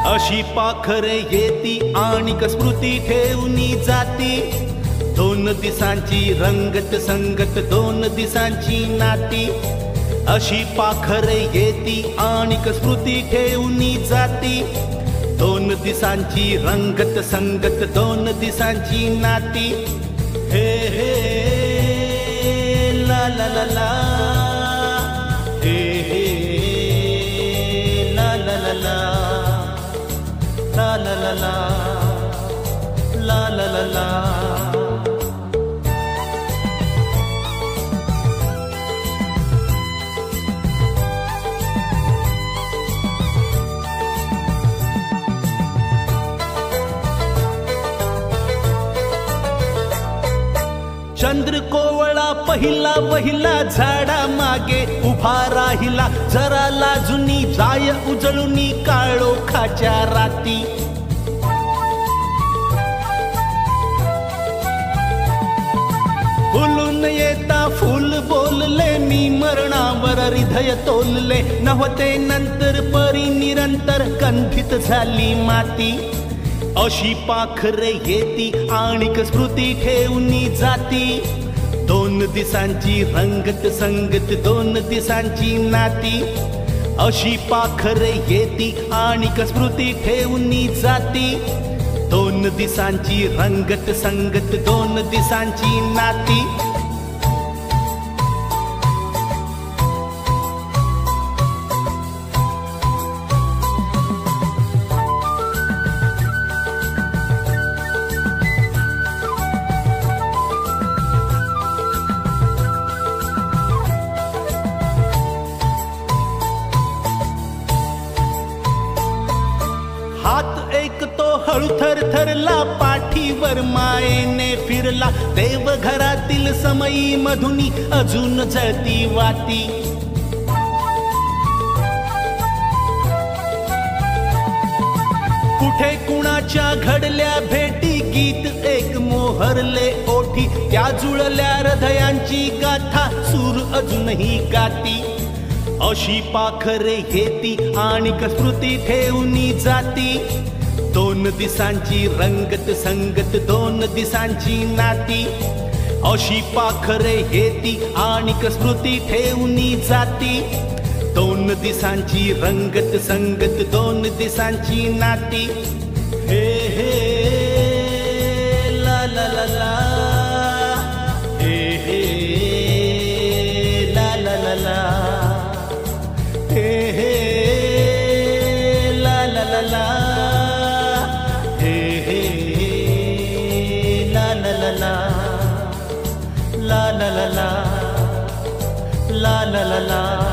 अशी पाखरे येती आणिक स्मृती ठेवूनी जाती, दोन दिसांची रंगत संगत दोन दिसांची नाती। अशी पाखरे येती आणिक स्मृती ठेवूनी जाती, दोन दिसांची रंगत संगत दोन दिसांची नाती। हे हे ला ला ला ला, हे हे ला ला ला ला, ला ला ला ला, ला ला ला ला। चंद्र कोवळा पहिला पहिला झाडा मागे उभा राहिला, जरा लाजुनी जाय उजळुनी काळोखाच्या राती। फुलून येता फुल बोलले, मी मरणावर हृदय तोलले, नव्हते नंतर परी निरंतर कंठित झाली माती। अशी पाखरे येती आणिक स्मृती ठेवूनी जाती, दोन दिसांची रंगत संगत दोन दिसांची नाती। अशी पाखरे येती आणिक स्मृती ठेवूनी जाती, दोन दिसांची रंगत संगत दोन दिसांची नाती। हात एक तो हळू थरथरला, पाठीवर मायेने फिरला, देवघरातील समयी मधुनी अजून जळती वाती। कुठे कुणाच्या घडल्या भेटी, गीत एक मोहरले ओठी, त्या जुळल्या हृदयांची गाथा सूर अजूनही गाती। अशी पाखरे येती आणिक स्मृती ठेवूनी जाती, दोन दिसांची रंगत संगत दोन दिसांची नाती। अशी पाखरे येती आणिक स्मृती ठेवूनी जाती, दोन दिसांची रंगत संगत दोन दिसांची नाती। हे हे ला ला ला ला, हे हे ला ला ला ला, हे हे ला ला ला ला, हे हे ला ला ला ला, ला ला ला ला, ला ला ला ला।